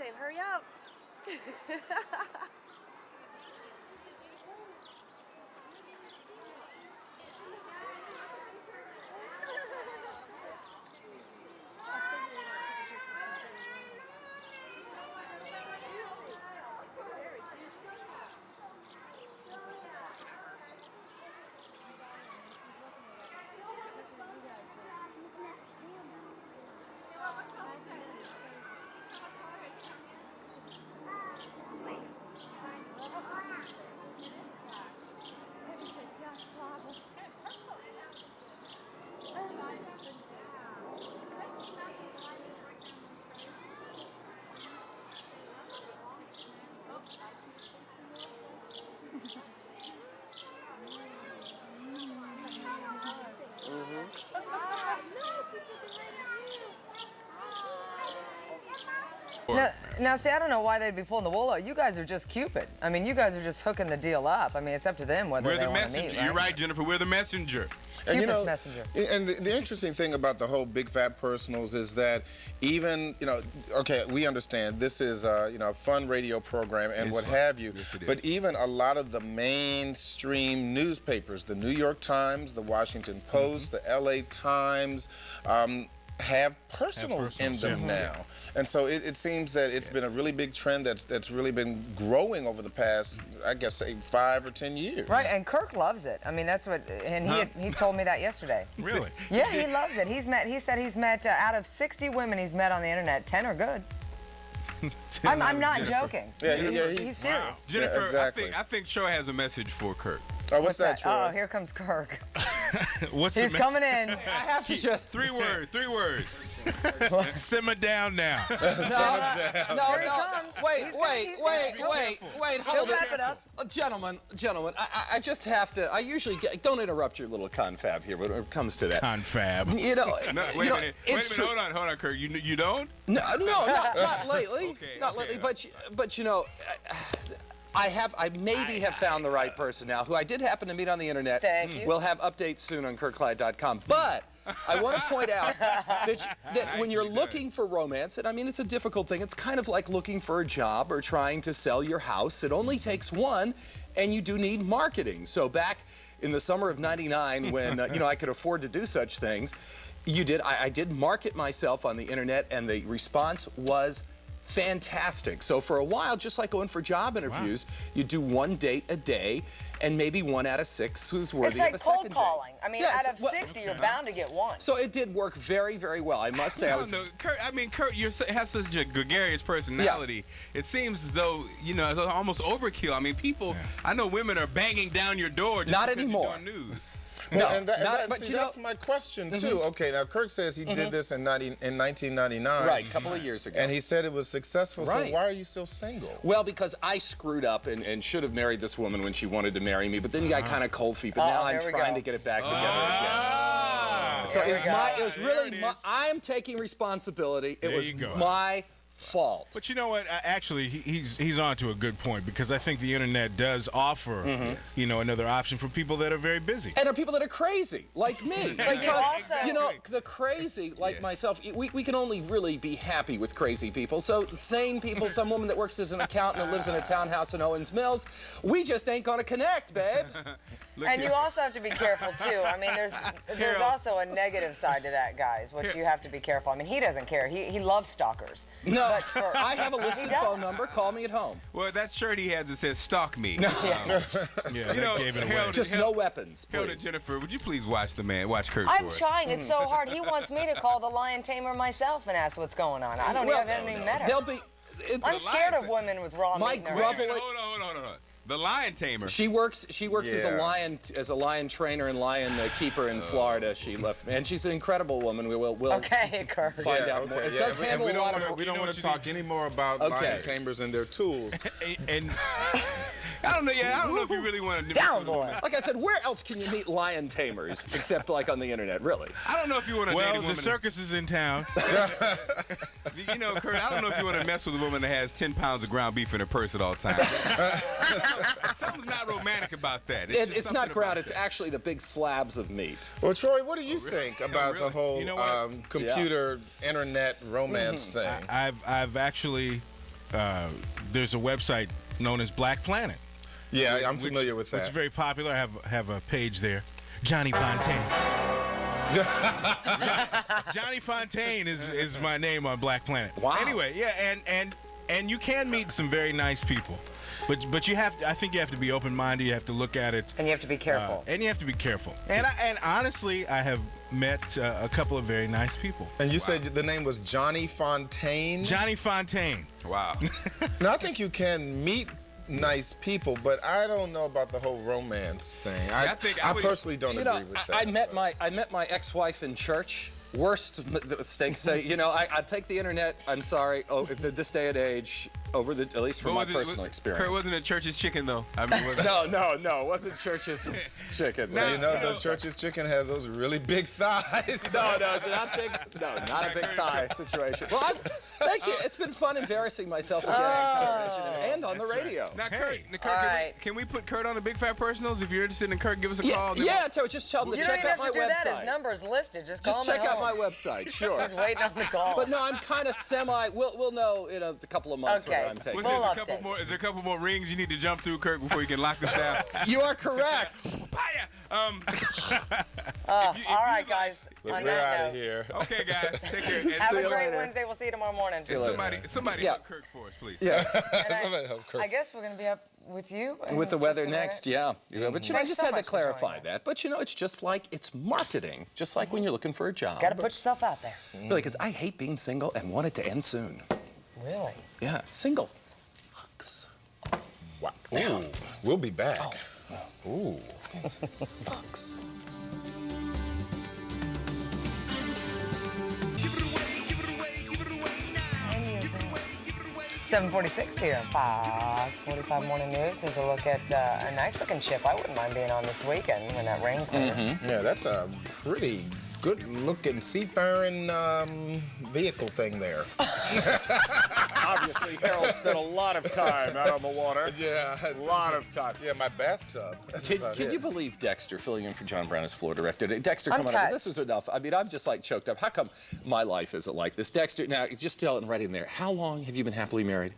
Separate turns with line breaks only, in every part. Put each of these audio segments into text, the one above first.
saying, hurry up.
Now, see, I don't know why they'd be pulling the wool out. You guys are just Cupid. I mean, you guys are just hooking the deal up. I mean, it's up to them whether they want to meet, right?
You're right, Jennifer. We're the messenger.
And you know,
messenger.
And the interesting thing about the whole Big Fat Personals is that even, you know, okay, we understand this is, you know, a fun radio program and what have you, but even a lot of the mainstream newspapers, the New York Times, the Washington Post, the LA Times, have personals in them now. And so it seems that it's been a really big trend that's really been growing over the past, I guess, say 5 or 10 years.
Right, and Kirk loves it. I mean, that's what, and he told me that yesterday.
Really?
Yeah, he loves it. He said he's met, out of 60 women he's met on the internet, 10 are good. I'm not joking.
Yeah,
he's serious.
Wow. Jennifer,
Yeah, exactly.
I think Troy has a message for Kirk.
Oh, what's that, Troy?
Oh, here comes Kirk.
What's
He's coming in.
I have to just...
Three words. Simmer down now.
No,
Here he comes.
wait, hold
He'll wrap it up.
Gentlemen, I just have to, I usually get, don't interrupt your little confab here when it comes to that.
Confab.
You know,
Wait a minute, hold on, Kirk. You don't?
No, not lately.
Okay,
not lately, but you know, I maybe have found the right person now, who I did happen to meet on the internet.
Thank you.
We'll have updates soon on KirkClyatt.com. But I want to point out that when you're looking for romance, and I mean, it's a difficult thing. It's kind of like looking for a job or trying to sell your house. It only takes one, and you do need marketing. So back in the summer of '99, when you know, I could afford to do such things, I did market myself on the internet, and the response was fantastic. So for a while, just like going for job interviews, you do 1 date a day, and maybe 1 out of 6 who's worthy of a second date.
It's like cold calling. I mean, out of 60, you're bound to get one.
So it did work very, very well. I must say,
Kurt, Kurt, you have such a gregarious personality. Yeah. It seems as though, you know, it's almost overkill. I mean, people, I know women are banging down your door just
not
because
anymore.
You're doing news.
Well,
no,
and that's my question, too. Okay, now Kirk says he did this in 1999.
Right, a couple of years ago.
And he said it was successful,
right.
So why are you still single?
Well, because I screwed up and should have married this woman when she wanted to marry me, but then got kind of cold feet, but now I'm trying to get it back together again. So it was really I'm taking responsibility. It was my fault.
But you know what? Actually, he's on to a good point, because I think the internet does offer, you know, another option for people that are very busy.
And are people that are crazy, like me. Because, you know, the crazy, like myself, we can only really be happy with crazy people. So sane people, some woman that works as an accountant and lives in a townhouse in Owens Mills, we just ain't gonna connect, babe.
And you also have to be careful, too. I mean, there's also a negative side to that, guys, which you have to be careful. I mean, he doesn't care. He loves stalkers.
No, I have a listed phone number. Call me at home.
Well, that shirt he has that says "Stalk Me."
No.
Yeah, you know, gave it away.
Just no weapons, please.
Hilda, Jennifer, would you please watch Kirk
I'm
for us?
trying. It's so hard. He wants me to call the lion tamer myself and ask what's going on. I don't even met her. I'm scared of women with raw meat.
Hold on. The lion tamer. She works
as a lion trainer and lion keeper in Florida. She left, and she's an incredible woman. We'll
okay, Kirk.
Find out more. It does handle a lot of.
We don't want to talk any more about lion tamers and their tools.
and I don't know. Yeah, I don't know if you really want to do
down, boy.
Like I said, where else can you meet lion tamers except like on the internet? Really?
I don't know if you want to.
Well, the circus is in town.
You know, Kurt, I don't know if you want to mess with a woman that has 10 pounds of ground beef in her purse at all times. Something's not romantic about that.
It's not ground. It's actually the big slabs of meat.
Well, Troy, what do you think about the whole computer internet romance thing?
I've actually there's a website known as Black Planet.
Yeah, I'm familiar with
Which
that.
is very popular. I have a page there. Johnny Fontaine. Johnny Fontaine is my name on Black Planet.
Wow.
Anyway, yeah, and you can meet some very nice people, but you have to, I think you have to be open-minded. You have to look at it,
And you have to be careful.
and you have to be careful. And honestly, I have met a couple of very nice people.
And you said the name was Johnny Fontaine?
Johnny Fontaine.
Wow.
Now, I think you can meet nice people, but I don't know about the whole romance thing. I personally don't agree with that.
I met my ex-wife in church. Worst mistakes. Say, I take the internet. I'm sorry. Oh, this day and age, at least from my personal experience.
Kurt, wasn't it Church's Chicken though? I mean,
No, it wasn't Church's Chicken.
Well, the Church's Chicken has those really big thighs.
No, not big. No, not a big thigh situation. Well, thank you. It's been fun embarrassing myself again on television and on the radio.
Now,
Hey.
Kurt, can we put Kurt on the Big Fat Personals? If you're interested in Kurt, give us a call.
Just tell them to
You
check
don't
out
even
my
have to do that. His
website.
number's listed. Just call
Just
him
check
at
out
home.
my website. Sure.
He's waiting on the call.
But no, I'm kind of we'll know in a couple of months
Okay.
whether I'm taking.
Is there a couple more rings you need to jump through, Kirk, before you can lock this down?
You are correct.
Fire!
All right, guys.
Look,
On
we're
that
out of
note,
here.
Okay, guys, take care. And
Have
See
a
you
great
later.
Wednesday. We'll see you tomorrow morning.
somebody
Yeah.
help Kirk for us, please.
Yes.
And
Somebody help Kirk.
I guess we're going to be up with you. in
With the
just
weather
a minute.
next, yeah. But I
Thanks
just
so
had to
much for joining
clarify
us.
that. But it's just like it's marketing, just like when you're looking for a job.
Got to put yourself out there.
Really, because I hate being single and want it to end soon.
Really?
Yeah, single. Sucks.
Wow. Ooh, we'll be back. Ooh.
Sucks.
7:46 here on Fox 45 Morning News. There's a look at a nice-looking ship. I wouldn't mind being on this weekend when that rain clears.
Yeah, that's a pretty good-looking seafaring vehicle thing there.
Obviously, Harold spent a lot of time out on the water.
Yeah.
A lot of time.
Yeah, my bathtub. That's about
Can
it.
you believe Dexter, filling in for John Brown as floor director? Dexter,
I'm
come on,
touched.
this is enough. I mean, I'm just like choked up. How come my life isn't like this? Dexter, now, just tell it right in there. How long have you been happily married?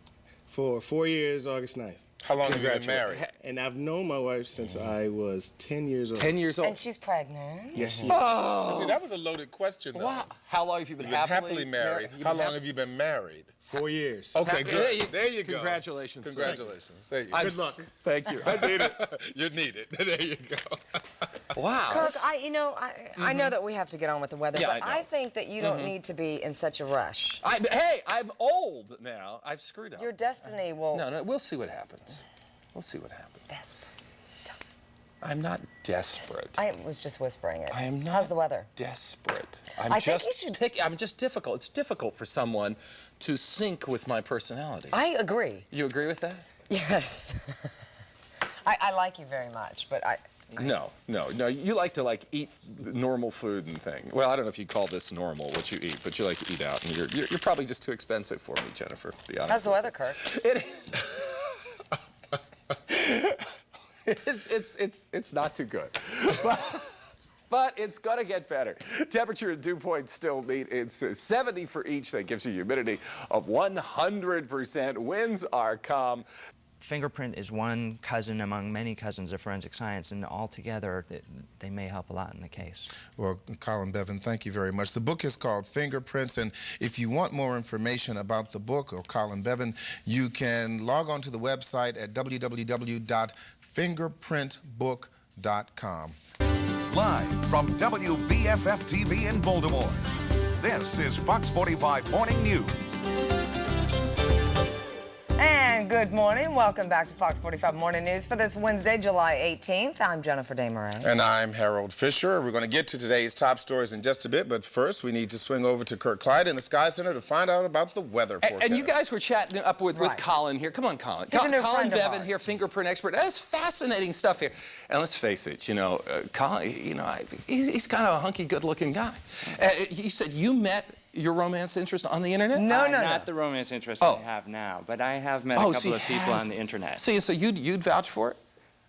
For 4 years, August 9th.
How long have you been married?
And I've known my wife since I was 10 years old.
10 years old.
And she's pregnant.
Yes.
See, that was a loaded question, though.
Wow. How long have you been
You've been happily married.
You've
How
been
long have you been married?
4 years.
Okay,
There
good. There you go.
Congratulations.
Congratulations. There you go.
Good luck.
Thank you.
I need it. You need it. There you go.
Wow.
Kirk, I know that we have to get on with the weather,
Yeah,
but
I know.
I think that you don't need to be in such a rush.
I'm old now. I've screwed up.
Your destiny will...
No, we'll see what happens. We'll see what happens.
Desperate.
I'm not desperate.
I was just whispering it.
I am not.
How's the weather?
Desperate.
I think you should-
I'm just difficult. It's difficult for someone to sync with my personality.
I agree.
You agree with that?
Yes. I like you very much, but
No. You like to eat normal food and thing. Well, I don't know if you call this normal what you eat, but you like to eat out, and you're probably just too expensive for me, Jennifer. To be honest.
how's the
with
weather, Kirk?
It's not too good. But it's going to get better. Temperature and dew points still meet. It's 70 for each. That gives you humidity of 100%. Winds are calm.
Fingerprint is one cousin among many cousins of forensic science, and altogether they may help a lot in the case.
Well, Colin Bevan, thank you very much. The book is called Fingerprints, and if you want more information about the book or Colin Bevan, you can log on to the website at www.fingerprintbook.com.
Live from WBFF TV in Baltimore, this is Fox 45 Morning News.
And good morning. Welcome back to Fox 45 Morning News for this Wednesday, July 18th. I'm Jennifer Desmarais.
And I'm Harold Fisher. We're going to get to today's top stories in just a bit, but first we need to swing over to Kirk Clyatt in the Sky Center to find out about the weather forecast.
And you guys were chatting up with
Right.
Colin here. Come on, Colin.
He's a new
Colin
friend of
Bevan
ours.
here, fingerprint expert. That's fascinating stuff here. And let's face it, Colin, he's kind of a hunky, good-looking guy. You said you met your romance interest on the internet?
No.
Not the romance interest
Oh.
I have now, but I have met a couple of people on the internet.
So you'd vouch for it?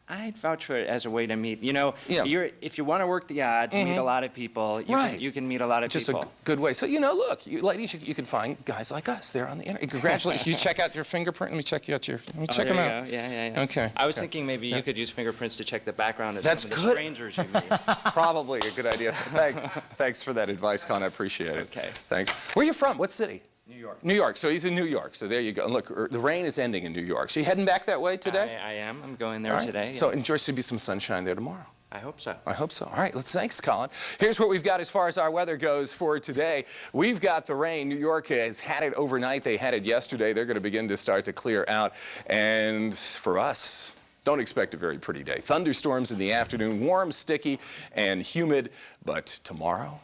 I'd vouch for it as a way to meet. You know,
Yeah.
if you want to work the odds, meet a lot of people, you can meet a lot of
Just
people.
a good way. So, you know, look, ladies, you can find guys like us there on the internet. Congratulations. You check out your fingerprint. Let me check out your, let me check them out.
Yeah.
Okay.
I was thinking maybe you could use fingerprints to check the background of
That's
some of the
good.
strangers you meet.
Probably a good idea. Thanks. Thanks for that advice, Con. I appreciate it.
Okay.
Thanks. Where are you from? What city?
New York.
New York. So he's in New York. So there you go. And look, the rain is ending in New York. So you heading back that way today?
I am. I'm going there
All right.
today.
So enjoy, should be some sunshine there tomorrow.
I hope so.
I hope so. All right, thanks, Colin. Here's what we've got as far as our weather goes for today. We've got the rain. New York has had it overnight. They had it yesterday. They're going to begin to start to clear out. And for us, don't expect a very pretty day. Thunderstorms in the afternoon, warm, sticky, and humid. But tomorrow,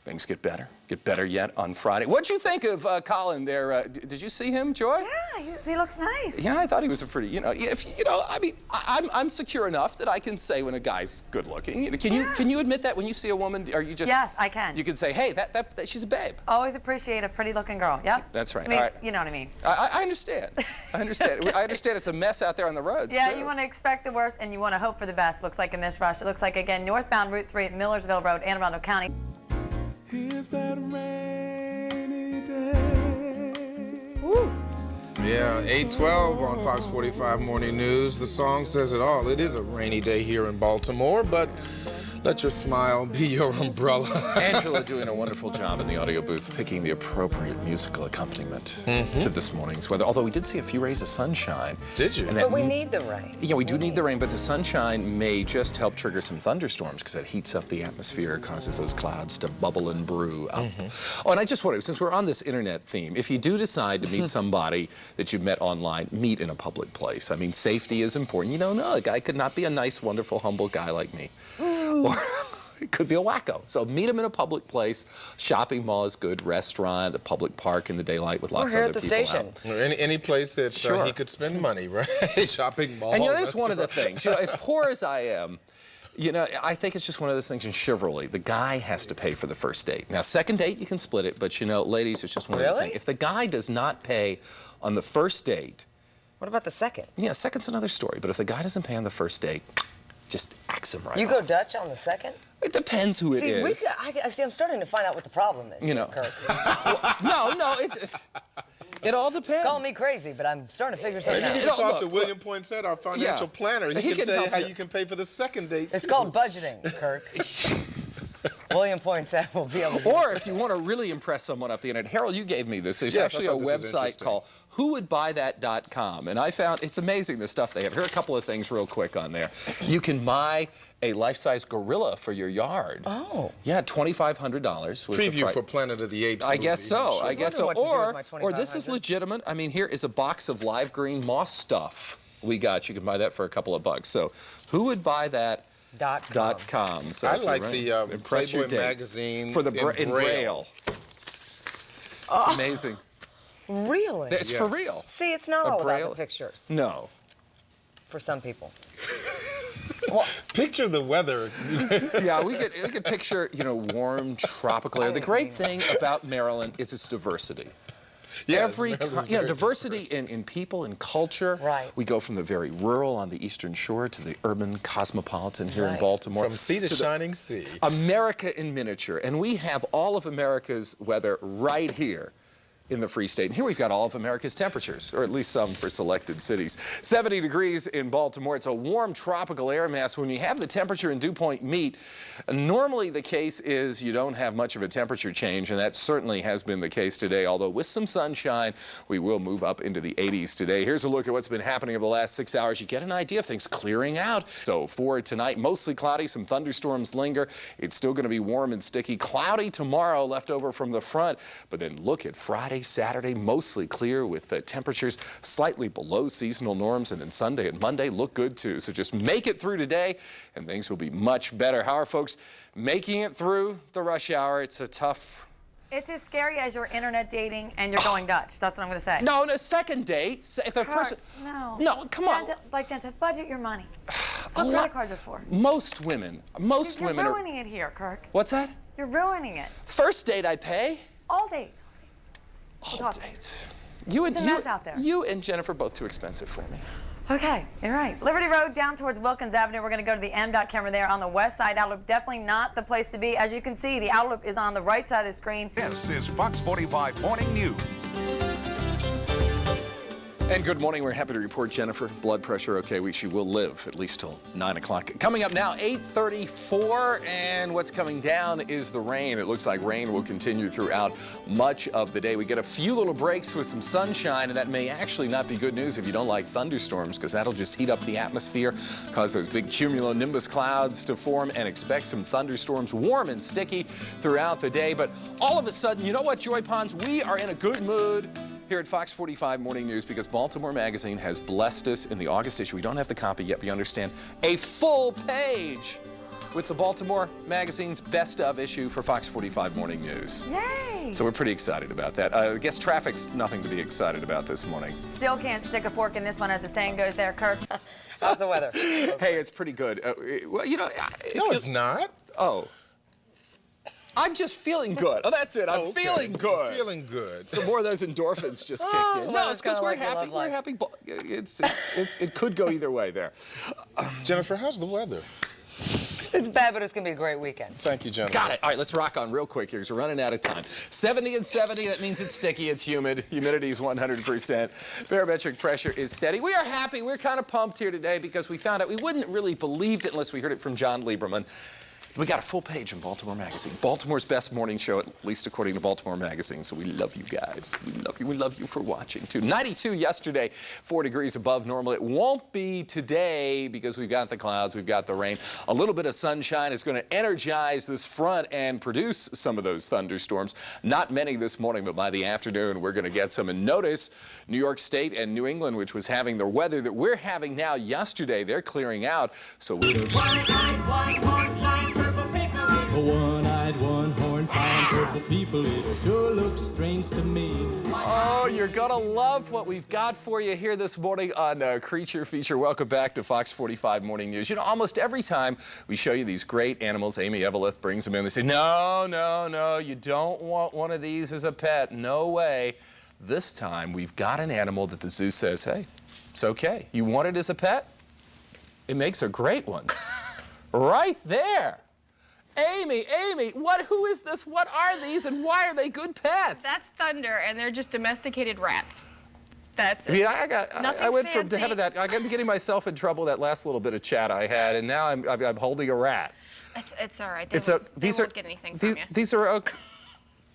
things get better. Get better yet on Friday. What'd you think of Colin there? Did you see him, Joy?
Yeah, he looks nice.
Yeah, I thought he was a pretty, I mean, I'm secure enough that I can say when a guy's good looking. Can you admit that when you see a woman, or you just?
Yes, I can.
You can say, hey, that she's a babe.
Always appreciate a pretty looking girl. Yep.
That's right.
I mean,
All right.
You know what I mean.
I understand. I understand. I understand it's a mess out there on the roads,
Yeah,
too.
you want to expect the worst and you want to hope for the best. Looks like in this rush. It looks like, again, northbound Route 3 at Millersville Road, Anne Arundel County.
Here's that rainy day.
Woo.
Yeah, 8:12 on Fox 45 Morning News. The song says it all. It is a rainy day here in Baltimore, but let your smile be your umbrella.
Angela doing a wonderful job in the audio booth, picking the appropriate musical accompaniment to this morning's weather. Although we did see a few rays of sunshine.
Did you?
But we need the rain.
Yeah, we do need the rain, but the sunshine may just help trigger some thunderstorms because it heats up the atmosphere, causes those clouds to bubble and brew up. Oh, and I just wondered, since we're on this internet theme, if you do decide to meet somebody that you've met online, meet in a public place. I mean, safety is important. You don't know, a guy could not be a nice, wonderful, humble guy like me. Or it could be a wacko. So meet him in a public place. Shopping mall is good. Restaurant, a public park in the daylight with lots of other people
station.
out.
Or any place that
Sure.
he could spend money, right? Shopping mall.
And that's one of the
restaurant.
things. As poor as I am, I think it's just one of those things in chivalry. The guy has to pay for the first date. Now, second date, you can split it, but ladies, it's just one of the things. If the guy does not pay on the first date.
What about the second?
Yeah, second's another story, but if the guy doesn't pay on the first date, just axe him right
You go
off.
Dutch on the second?
It depends who it is.
See, I'm starting to find out what the problem is. Kirk.
No, it all depends.
Call me crazy, but I'm starting to figure something
You
out.
can talk to William Poinsett, our financial planner. He can say
help
how
you.
you can pay for the second date.
It's
too.
called budgeting, Kirk. William Poinsett will be able to.
Or if you want to really impress someone off the internet, Harold, you gave me this. There's
Yes,
actually
I
a
thought this was
website
interesting.
called whowouldbuythat.com, and I found it's amazing the stuff they have. Here are a couple of things real quick on there. You can buy a life-size gorilla for your yard.
Oh.
Yeah, $2,500 was the
Preview
price.
for Planet of the Apes.
I guess so. I guess so.
wondering what to do with my
Or this is
$2,500.
legitimate. I mean, here is a box of live green moss stuff we got. You can buy that for a couple of bucks. So, who would buy that? .com. So
I
if you
like
run-
the
impress your
Playboy
dates.
magazine
for the
in
in
Braille.
It's amazing.
Really?
It's for
Yes.
real.
See, it's not
A
all
Braille?
about the pictures
No.
for some people.
Picture the weather.
Yeah, we could picture, warm tropical air. The great thing about Maryland is its diversity.
Yes, Maryland's very
diversity
diverse.
in people and culture.
Right.
We go from the very rural on the Eastern Shore to the urban cosmopolitan here in
Right.
Baltimore.
From sea to shining sea.
America in miniature. And we have all of America's weather right here in the Free State. And here we've got all of America's temperatures, or at least some for selected cities. 70 degrees in Baltimore. It's a warm tropical air mass. When you have the temperature and dew point meet, normally the case is you don't have much of a temperature change, and that certainly has been the case today. Although with some sunshine, we will move up into the 80s today. Here's a look at what's been happening over the last 6 hours. You get an idea of things clearing out. So for tonight, mostly cloudy, some thunderstorms linger. It's still going to be warm and sticky. Cloudy tomorrow, left over from the front. But then look at Friday, Saturday, mostly clear with temperatures slightly below seasonal norms. And then Sunday and Monday look good too. So just make it through today and things will be much better. How are folks making it through the rush hour? It's a tough...
It's as scary as your internet dating and you're going Dutch. That's what I'm going to say.
No, second date. If the
Kirk,
person...
no.
Come on.
Like Jen said, budget your money. That's
A
what
lot-
credit cards are for.
Most women
You're
are...
ruining it here, Kirk.
What's that?
You're ruining it.
First date I pay.
All dates.
All
talk.
dates. You and
It's a mess out there.
You and Jennifer both too expensive for me.
Okay, all right. Liberty Road down towards Wilkins Avenue. We're going to go to the M.Dot camera there on the west side. Outlook definitely not the place to be. As you can see, the outlook is on the right side of the screen.
This is Fox 45 Morning News.
And good morning. We're happy to report Jennifer, blood pressure okay. She will live at least till 9 o'clock. Coming up now, 8:34, and what's coming down is the rain. It looks like rain will continue throughout much of the day. We get a few little breaks with some sunshine, and that may actually not be good news if you don't like thunderstorms, because that'll just heat up the atmosphere, cause those big cumulonimbus clouds to form, and expect some thunderstorms, warm and sticky throughout the day. But all of a sudden, you know what, Joy Ponds? We are in a good mood here at Fox 45 Morning News, because Baltimore Magazine has blessed us in the August issue. We don't have the copy yet, but you understand, a full page with the Baltimore Magazine's best of issue for Fox 45 Morning News.
Yay!
So we're pretty excited about that. I guess traffic's nothing to be excited about this morning.
Still can't stick a fork in this one, as the saying goes there, Kirk.
How's the weather?
Hey, it's pretty good. Well, you know,
No, it's not.
Oh. I'm just feeling good. Oh, that's it. I'm feeling good.
Feeling good.
Some more of those endorphins just kicked in. No, it's because we're happy. We're happy. It could go either way there.
Jennifer, how's the weather?
It's bad, but it's going to be a great weekend.
Thank you, Jennifer.
Got it. All right, let's rock on real quick here because we're running out of time. 70 and 70, that means it's sticky, it's humid. Humidity is 100%. Barometric pressure is steady. We are happy. We're kind of pumped here today because we found out we wouldn't really believed it unless we heard it from John Lieberman. We got a full page in Baltimore Magazine. Baltimore's best morning show, at least according to Baltimore Magazine. So we love you guys. We love you. We love you for watching, too. 92 yesterday, 4 degrees above normal. It won't be today because we've got the clouds, we've got the rain. A little bit of sunshine is going to energize this front and produce some of those thunderstorms. Not many this morning, but by the afternoon, we're going to get some. And notice New York State and New England, which was having the weather that we're having now yesterday, they're clearing out. So we're...
A one-eyed, one-horned, fine purple people, it sure looks strange to me.
Oh, you're gonna love what we've got for you here this morning on Creature Feature. Welcome back to Fox 45 Morning News. You know, almost every time we show you these great animals, Amy Eveleth brings them in. They say, no, no, no, you don't want one of these as a pet. No way. This time, we've got an animal that the zoo says, hey, it's okay. You want it as a pet? It makes a great one. Right there. Amy, who is this? What are these, and why are they good pets?
That's Thunder, and they're just domesticated rats. That's it.
I mean, I went from to heaven that. I'm getting myself in trouble that last little bit of chat I had, and now I'm holding a rat.
It's all right. They won't get anything from you.
These are okay.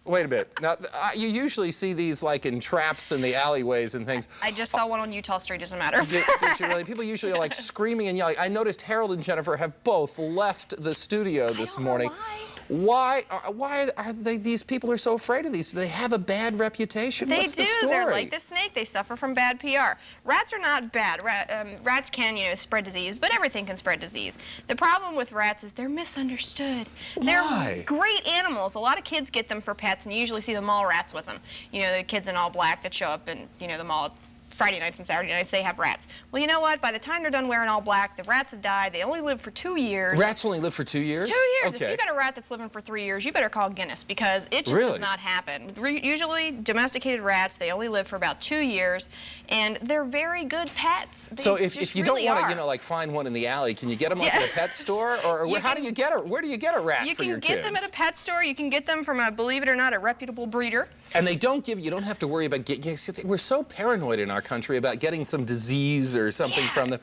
Wait a minute. Now, you usually see these like in traps in the alleyways and things.
I just saw one on Utah Street, as a matter of fact.
Did you really? People usually are like screaming and yelling. I noticed Harold and Jennifer have both left the studio this morning. Why are they? These people are so afraid of these. They have a bad reputation.
They
What's
do.
The story?
They're like the snake. They suffer from bad PR. Rats are not bad. Rats can, spread disease, but everything can spread disease. The problem with rats is they're misunderstood.
Why?
They're great animals. A lot of kids get them for pets, and you usually see the mall rats with them. The kids in all black that show up in, the mall Friday nights and Saturday nights, they have rats. Well, you know what? By the time they're done wearing all black, the rats have died. They only live for 2 years.
Rats only live for 2 years?
2 years.
Okay.
If you got a rat that's living for 3 years, you better call Guinness, because it just does not happen. Usually, domesticated rats, they only live for about 2 years, and they're very good pets.
So if you don't want to, like find one in the alley, can you get them up at a pet store, or how do you get where do you get a rat for your kids?
You can get them at a pet store. You can get them from believe it or not, a reputable breeder.
And they don't give you don't have to worry about getting. We're so paranoid in our country about getting some disease or something from them.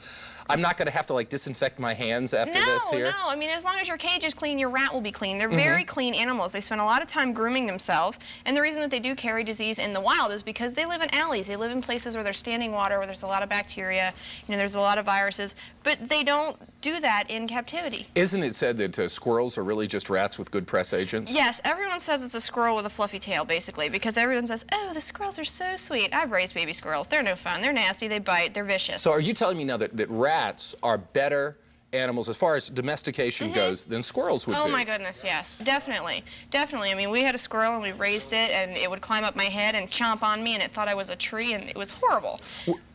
I'm not going to have to disinfect my hands after this here?
No. I mean, as long as your cage is clean, your rat will be clean. They're very clean animals. They spend a lot of time grooming themselves. And the reason that they do carry disease in the wild is because they live in alleys. They live in places where there's standing water, where there's a lot of bacteria, there's a lot of viruses. But they don't do that in captivity.
Isn't it said that squirrels are really just rats with good press agents?
Yes, everyone says it's a squirrel with a fluffy tail, basically, because everyone says, oh, the squirrels are so sweet. I've raised baby squirrels. They're no fun. They're nasty. They bite. They're vicious.
So are you telling me now that rats are better animals, as far as domestication goes, than squirrels would be.
Oh my goodness, yes, definitely, definitely. I mean, we had a squirrel and we raised it, and it would climb up my head and chomp on me, and it thought I was a tree, and it was horrible.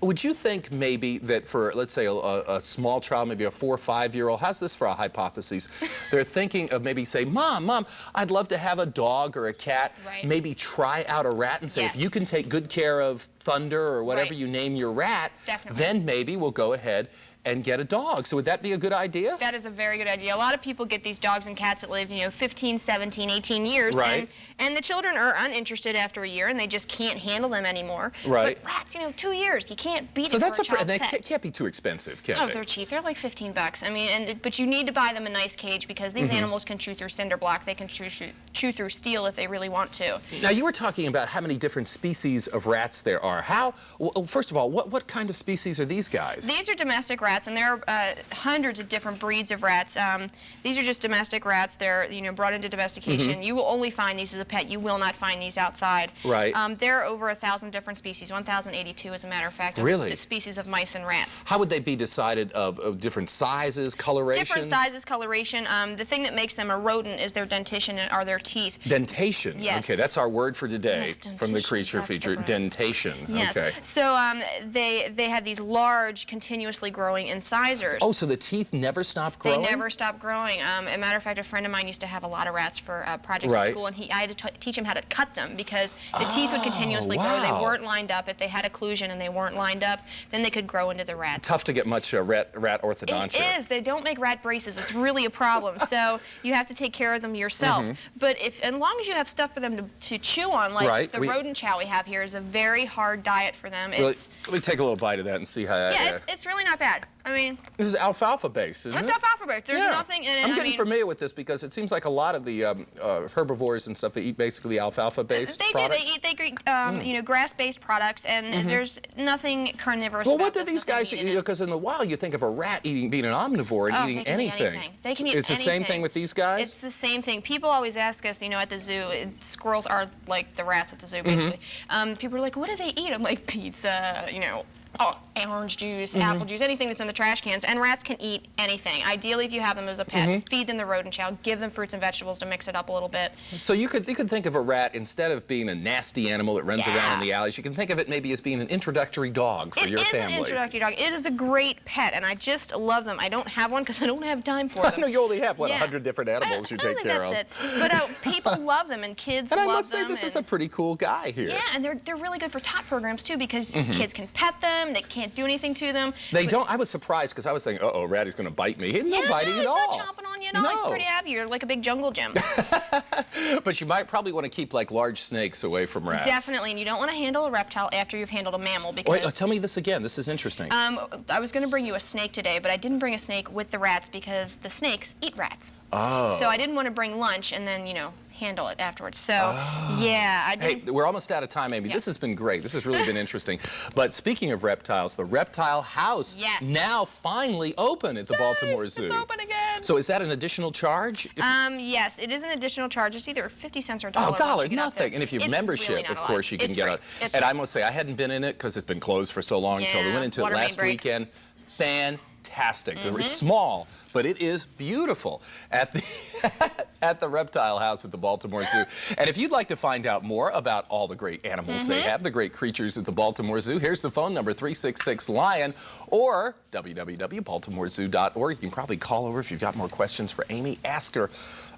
Would you think maybe that for, let's say, a small child, maybe a 4 or 5-year-old, how's this for a hypothesis? They're thinking of maybe say, Mom, I'd love to have a dog or a cat.
Right.
Maybe try out a rat and say, if you can take good care of Thunder or whatever you name your rat, then maybe we'll go ahead and get a dog. So would that be a good idea?
That is a very good idea. A lot of people get these dogs and cats that live, 15, 17, 18 years.
Right.
And the children are uninterested after a year, and they just can't handle them anymore.
Right.
But rats, 2 years, you can't beat
so
it
that's
for a child's
they
pet.
can't be too expensive, can
Oh,
they?
they're cheap. They're like $15. I mean, but you need to buy them a nice cage because these animals can chew through cinder block. They can chew through steel if they really want to.
Now, you were talking about how many different species of rats there are. Well, first of all, what kind of species are these guys?
These are domestic rats, and there are hundreds of different breeds of rats. These are just domestic rats. They're brought into domestication. You will only find these as a pet. You will not find these outside.
Right.
There are over 1,000 different species, 1,082 as a matter of fact,
really?
of species of mice and rats.
How would they be decided of different sizes, colorations?
Different sizes, coloration. The thing that makes them a rodent is their dentition are their teeth.
Dentation.
Yes.
Okay, that's our word for today from the creature
That's
feature. Dentation.
Yes.
Okay.
So they have these large, continuously growing incisors.
Oh, so the teeth never stop growing?
They never stop growing. As a matter of fact, a friend of mine used to have a lot of rats for projects at school, and I had to teach him how to cut them because the teeth would continuously grow. They weren't lined up. If they had occlusion and they weren't lined up, then they could grow into the rats.
Tough to get much rat orthodontia.
It is. They don't make rat braces. It's really a problem. So you have to take care of them yourself. But as long as you have stuff for them to chew on, like the rodent chow we have here is a very hard diet for them.
Let me take a little bite of that and see how.
Yeah, it's really not bad. I mean,
this is alfalfa based, isn't it?
It's alfalfa based. There's nothing in it.
I'm getting familiar with this because it seems like a lot of the herbivores and stuff, they eat basically alfalfa based products.
They eat grass based products, and there's nothing carnivorous.
Well, what do these guys eat? Because in the wild, you think of a rat being an omnivore and eating anything.
They can eat
It's the same thing with these guys?
It's the same thing. People always ask us, at the zoo, squirrels are like the rats at the zoo, basically. People are like, what do they eat? I'm like, pizza, orange juice, apple juice, anything that's in the trash cans. And rats can eat anything. Ideally, if you have them as a pet, feed them the rodent chow, give them fruits and vegetables to mix it up a little bit.
So you could think of a rat, instead of being a nasty animal that runs around in the alleys, you can think of it maybe as being an introductory dog for your family.
It is an introductory dog. It is a great pet, and I just love them. I don't have one because I don't have time for them.
I know you only have, 100 different animals you take care of.
That's it. But people love them, and kids love them.
And I must say, this is a pretty cool guy here.
Yeah, and they're really good for tot programs, too, because kids can pet them. They can't do anything to them.
They don't. I was surprised because I was thinking, uh-oh, Ratty's going to bite me. He's not biting at all.
He's not chomping on you at all. He's pretty happy. You're like a big jungle gym.
But you might probably want to keep like large snakes away from rats.
Definitely, and you don't want to handle a reptile after you've handled a mammal because...
Wait, tell me this again. This is interesting.
I was going to bring you a snake today, but I didn't bring a snake with the rats because the snakes eat rats.
Oh.
So I didn't want to bring lunch and then, handle it afterwards. So, yeah. I didn't...
Hey, we're almost out of time, Amy. This has been great. This has really been interesting. But speaking of reptiles, the Reptile House now finally open at the Baltimore Zoo.
It's open again.
So is that an additional charge?
Yes, it is an additional charge. It's either 50 cents or $1.
Oh, $1, nothing. And if you have membership, of course, you can get it. And I must say, I hadn't been in it because it's been closed for so long until we went into it last weekend. Fantastic. It's small, but it is beautiful at the Reptile House at the Baltimore Zoo. And if you'd like to find out more about all the great animals they have, the great creatures at the Baltimore Zoo, here's the phone number, 366-LION, or www.baltimorezoo.org. You can probably call over if you've got more questions for Amy. Ask her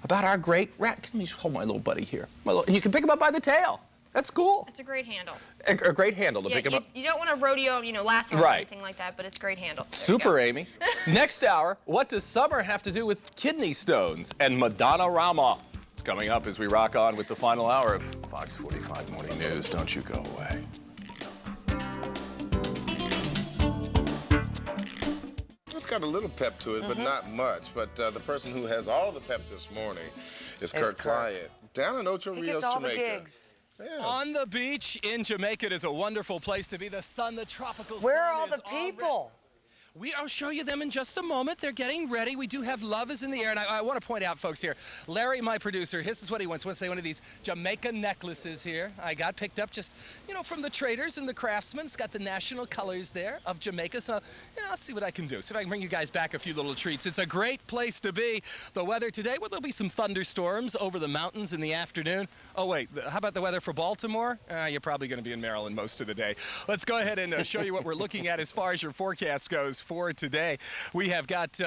about our great rat. Can you just hold my little buddy here? And you can pick him up by the tail. That's cool.
It's a great handle.
A great handle to pick him up.
You don't want to rodeo, lasso or anything like that, but it's a great handle.
Super, Amy. Next hour, what does summer have to do with kidney stones and Madonna Rama? It's coming up as we rock on with the final hour of Fox 45 Morning News. Don't you go away.
It's got a little pep to it, but not much. But the person who has all the pep this morning is Kirk Clyatt, down in Ocho Rios, Jamaica.
Yeah. On the beach in Jamaica, it is a wonderful place to be. The sun, the tropical sun.
Where are all the people?
I'll show you them in just a moment. They're getting ready. We do have Love is in the Air. And I want to point out, folks, here, Larry, my producer, this is what he wants. He wants to say one of these Jamaica necklaces here. I got picked up just, from the traders and the craftsmen. It's got the national colors there of Jamaica. So, let's see what I can do. See if I can bring you guys back a few little treats. It's a great place to be. The weather today, well, there'll be some thunderstorms over the mountains in the afternoon. Oh, wait, how about the weather for Baltimore? You're probably going to be in Maryland most of the day. Let's go ahead and show you what we're looking at as far as your forecast goes for today. We have got,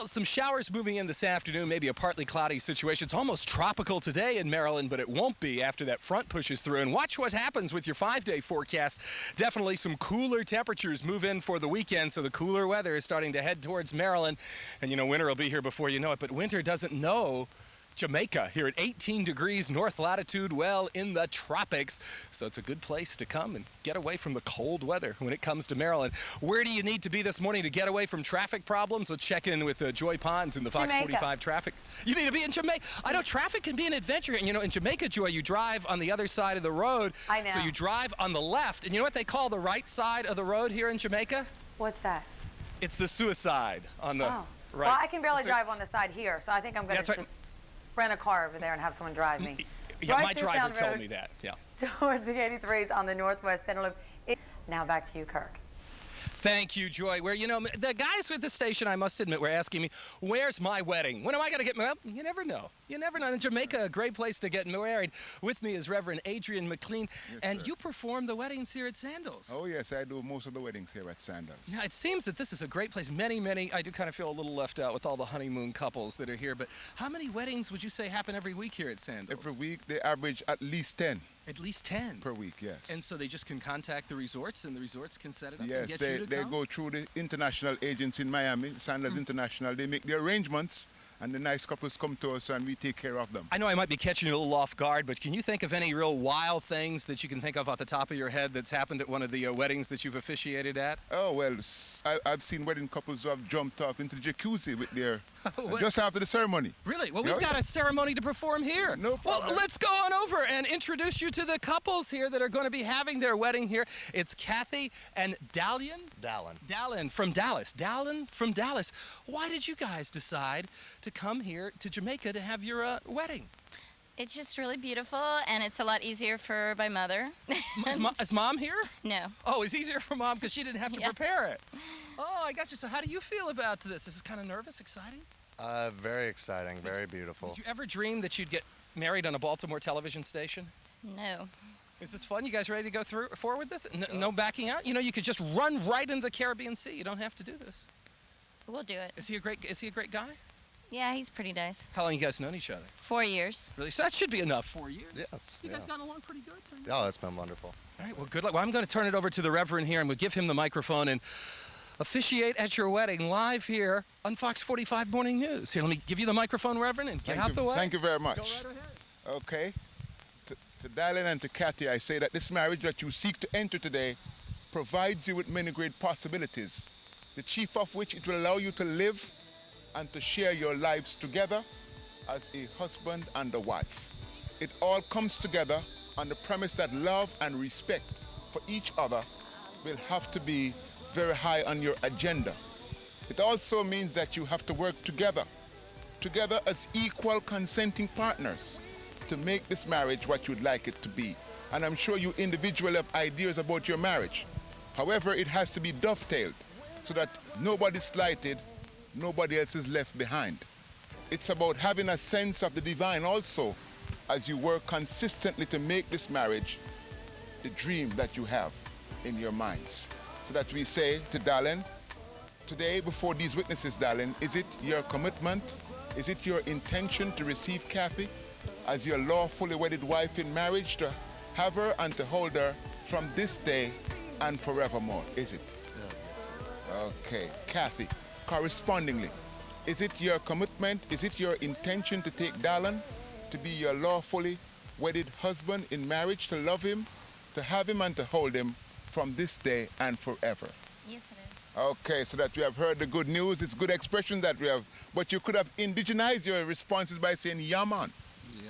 some showers moving in this afternoon, maybe a partly cloudy situation. It's almost tropical today in Maryland, but it won't be after that front pushes through. And watch what happens with your 5-day forecast. Definitely some cooler temperatures move in for the weekend, so the cooler weather is starting to head towards Maryland. And, winter will be here before you know it, but winter doesn't know Jamaica here at 18 degrees north latitude, well in the tropics. So it's a good place to come and get away from the cold weather when it comes to Maryland. Where do you need to be this morning to get away from traffic problems? Let's check in with Joy Pons in the Fox 45 traffic. You need to be in Jamaica. I know traffic can be an adventure. And in Jamaica, Joy, you drive on the other side of the road.
I know.
So you drive on the left. And you know what they call the right side of the road here in Jamaica?
What's that?
It's the suicide on the right.
Well, I can barely drive on the side here, so I think I'm going to just rent a car over there and have someone drive me.
Yeah, my driver told me that. Yeah.
Towards the 83s on the northwest center loop. Now back to you, Kirk.
Thank you, Joy. Where, the guys at the station, I must admit, were asking me, where's my wedding? When am I going to get married? Well, you never know. You never know. In Jamaica, a great place to get married. With me is Reverend Adrian McLean, and you perform the weddings here at Sandals.
Oh, yes, I do most of the weddings here at Sandals.
Now, it seems that this is a great place. Many, I do kind of feel a little left out with all the honeymoon couples that are here, but how many weddings would you say happen every week here at Sandals?
Every week, they average at least 10.
At least 10?
Per week, yes.
And so they just can contact the resorts, and the resorts can set it up
and
get you to come?
They go through the international agents in Miami, Sandals International. They make the arrangements, and the nice couples come to us, and we take care of them.
I know I might be catching you a little off guard, but can you think of any real wild things that you can think of off the top of your head that's happened at one of the weddings that you've officiated at?
Oh, well, I've seen wedding couples who have jumped off into the jacuzzi with their just after the ceremony.
Really? Well, we've got a ceremony to perform here.
No problem.
Well, let's go on over and introduce you to the couples here that are going to be having their wedding here. It's Kathy and Dallin from Dallas. Dallin from Dallas. Why did you guys decide to come here to Jamaica to have your wedding?
It's just really beautiful, and it's a lot easier for my mother.
Is Mom here?
No.
Oh, it's easier for Mom because she didn't have to prepare it. Oh, I got you. So how do you feel about this? Is this kind of nervous, exciting?
Very exciting, very beautiful.
Did you ever dream that you'd get married on a Baltimore television station?
No.
Is this fun? You guys ready to go forward with this? No backing out? You could just run right into the Caribbean Sea. You don't have to do this.
We'll do it.
Is he a great guy?
Yeah, he's pretty nice.
How long you guys known each other?
4 years.
Really? So that should be enough. 4 years?
Yes.
You guys gotten along pretty good?
Oh, it's been wonderful.
All right, well, good luck. Well, I'm going to turn it over to the Reverend here, and we'll give him the microphone and officiate at your wedding live here on Fox 45 Morning News. Here, let me give you the microphone, Reverend, and get out the way.
Thank you very much.
Go right ahead.
Okay. To Dallin and to Kathy, I say that this marriage that you seek to enter today provides you with many great possibilities, the chief of which it will allow you to live and to share your lives together as a husband and a wife. It all comes together on the premise that love and respect for each other will have to be very high on your agenda. It also means that you have to work together as equal consenting partners to make this marriage what you'd like it to be. And I'm sure you individually have ideas about your marriage. However, it has to be dovetailed so that nobody's slighted, nobody else is left behind. It's about having a sense of the divine also as you work consistently to make this marriage the dream that you have in your minds. So that we say to Dallin, today before these witnesses, Dallin, is it your commitment, is it your intention to receive Kathy as your lawfully wedded wife in marriage, to have her and to hold her from this day and forevermore, is it?
Yes.
Okay, Kathy, correspondingly, is it your commitment, is it your intention to take Dallin to be your lawfully wedded husband in marriage, to love him, to have him and to hold him from this day and forever?
Yes, it is.
Okay, so that we have heard the good news. It's good expression that we have, but you could have indigenized your responses by saying yaman.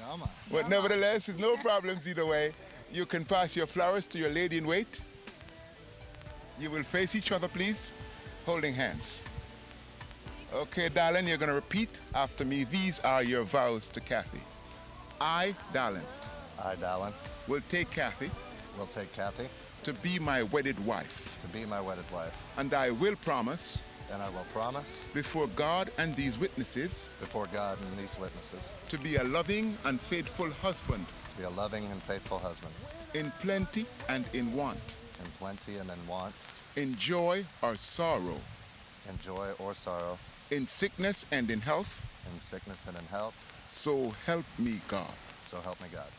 Yaman.
But nevertheless, there's no problems either way. You can pass your flowers to your lady in wait. You will face each other, please. holding hands. Okay, darling, you're going to repeat after me. These are your vows to Kathy. I, darling.
I, Dallin.
Will take Kathy.
Will take Kathy.
To be my wedded wife.
To be my wedded wife.
And I will promise.
And I will promise.
Before God and these witnesses.
Before God and these witnesses.
To be a loving and faithful husband.
To be a loving and faithful husband.
In plenty and in want.
In plenty and in want.
In joy or sorrow.
In joy or sorrow.
In sickness and in health.
In sickness and in health.
So help me God.
So help me God.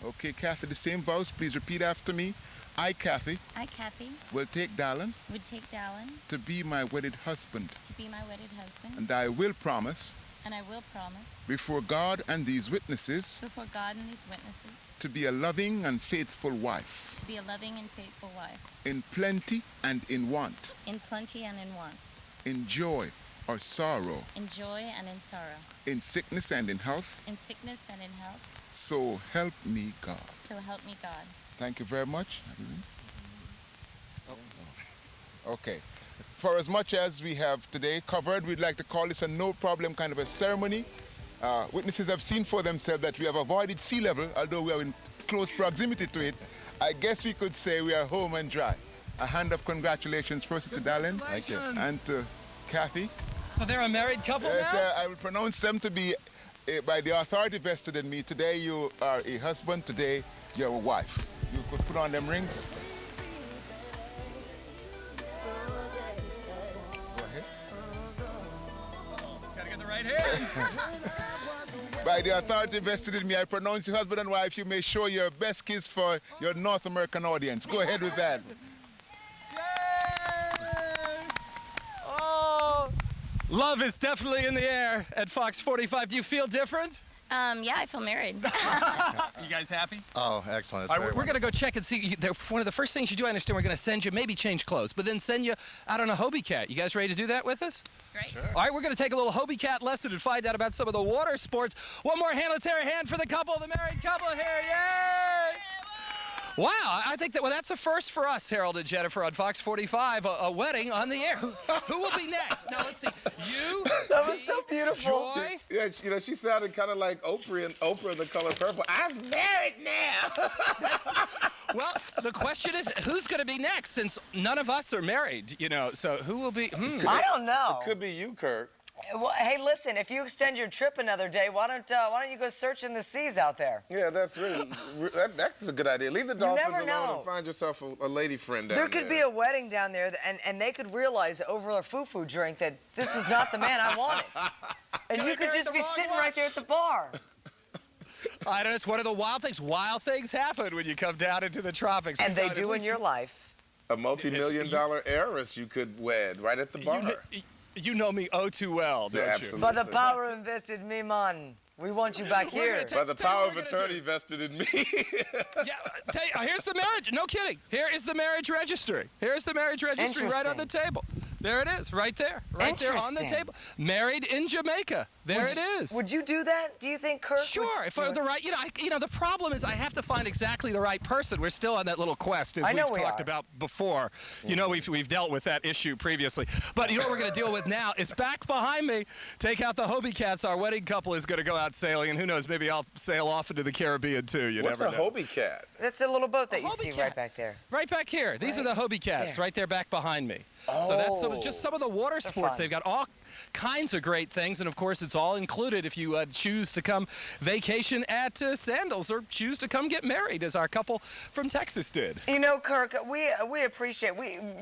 Okay, Kathy, the same vows. Please repeat after me. I, Kathy.
I, Kathy.
Will take Dallin.
Would take Dallin.
To be my wedded husband.
To be my wedded husband.
And I will promise.
And I will promise.
Before God and these witnesses.
Before God and these witnesses.
To be a loving and faithful wife.
To be a loving and faithful wife.
In plenty and in want.
In plenty and in want.
In joy or sorrow.
In joy and in sorrow.
In sickness and in health.
In sickness and in health.
So help me God.
So help me God.
Thank you very much. Okay. For as much as we have today covered, we'd like to call this a no problem kind of a ceremony. Witnesses have seen for themselves that we have avoided sea level, although we are in close proximity to it. I guess we could say we are home and dry. A hand of congratulations first to Dallin.
Thank you.
And to Kathy.
So they're a married couple now?
I will pronounce them to be, by the authority vested in me, today you are a husband, today you're a wife. You could put on them rings. Go ahead.
Gotta get the right hand.
By the authority vested in me, I pronounce you husband and wife. You may show your best kiss for your North American audience. Go ahead with that.
Oh, love is definitely in the air at Fox 45. Do you feel different?
Yeah, I feel married.
You guys happy?
Oh, excellent.
All right, we're going to go check and see. One of the first things you do, I understand, we're going to send you, maybe change clothes, but then send you out on a Hobie Cat. You guys ready to do that with us?
Great.
Sure.
All right, we're going to take a little Hobie Cat lesson and find out about some of the water sports. One more hand. Let's hear a hand for the couple, the married couple here. Yay! Wow, I think that, well, that's a first for us, Harold and Jennifer, on Fox 45, a wedding on the air. Who will be next? Now, let's see. You,
that was so beautiful.
Joy.
Yeah, you know, she sounded kind of like Oprah in The Color Purple. I'm married now.
Well, the question is, who's going to be next, since none of us are married, you know, so who will be?
I don't know.
It could be you, Kirk.
Well, hey, listen, if you extend your trip another day, why don't you go searching the seas out there?
Yeah, that's really, that's a good idea. Leave the dolphins
never
alone
know.
and find yourself a lady friend down
There could be a wedding down there, and they could realize over a foo-foo drink that this was not the man I wanted. And you could just be sitting right there at the bar.
I don't know, it's one of the wild things. Wild things happen when you come down into the tropics.
And they do in your life.
A multi-million-dollar heiress you could wed right at the bar.
You know me oh too well, don't you?
Absolutely.
By the power invested in me, man. We want you back here.
By the power of attorney vested in me.
Yeah, here's the marriage. No kidding. Here is the marriage registry. Here's the marriage registry right on the table. There it is, right there. Right there on the table. Married in Jamaica. There it is.
Would you do that? Do you think Kirk
Sure, if I were the right, the problem is I have to find exactly the right person. We're still on that little quest, as we've talked about before. You know, we've dealt with that issue previously. But you know what we're going to deal with now is back behind me. Take out the Hobie Cats. Our wedding couple is going to go out sailing, and who knows, maybe I'll sail off into the Caribbean too. You
What's
never know.
Hobie Cat?
That's a little boat that you see right back there.
Right back here. These are the Hobie Cats, right there back behind me. So that's just some of the water sports. They've got all kinds of great things, and of course it's all included if you choose to come vacation at Sandals or choose to come get married, as our couple from Texas did.
You know, Kirk, we appreciate,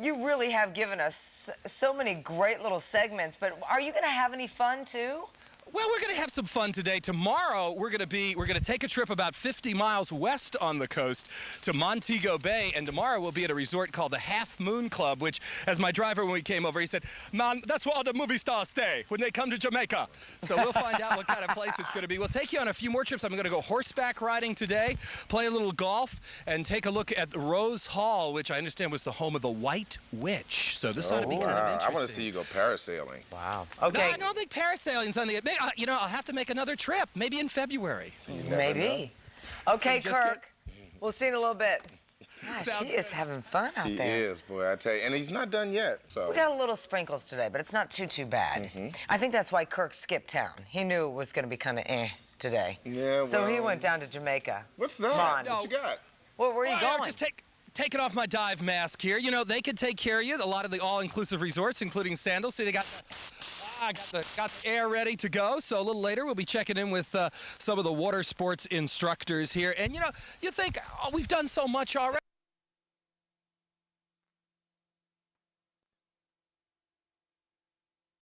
you really have given us so many great little segments, but are you going to have any fun too?
Well, we're going to have some fun today. Tomorrow, we're going to take a trip about 50 miles west on the coast to Montego Bay, and tomorrow we'll be at a resort called the Half Moon Club, which, as my driver, when we came over, he said, "Man, that's where all the movie stars stay when they come to Jamaica." So we'll find out what kind of place it's going to be. We'll take you on a few more trips. I'm going to go horseback riding today, play a little golf, and take a look at the Rose Hall, which I understand was the home of the White Witch. So this ought to be kind of interesting.
I want to see you go parasailing.
Wow.
Okay. No, I don't think parasailing's on the... I'll have to make another trip, maybe in February.
Maybe. Okay, Kirk. We'll see you in a little bit. Gosh, he is having fun out
He
there.
is, boy, I tell you. And he's not done yet. So
We got a little sprinkles today, but it's not too bad. I think that's why Kirk skipped town. He knew it was going to be kind of today.
Yeah,
So he
well,
went down to Jamaica.
What's that?
Come on.
What you got?
Well, where are you
Well,
going?
just taking off my dive mask here. You know, they could take care of you. A lot of the all-inclusive resorts, including Sandals. See, they got got the air ready to go. So a little later, we'll be checking in with some of the water sports instructors here. And, you know, you think, oh, we've done so much already.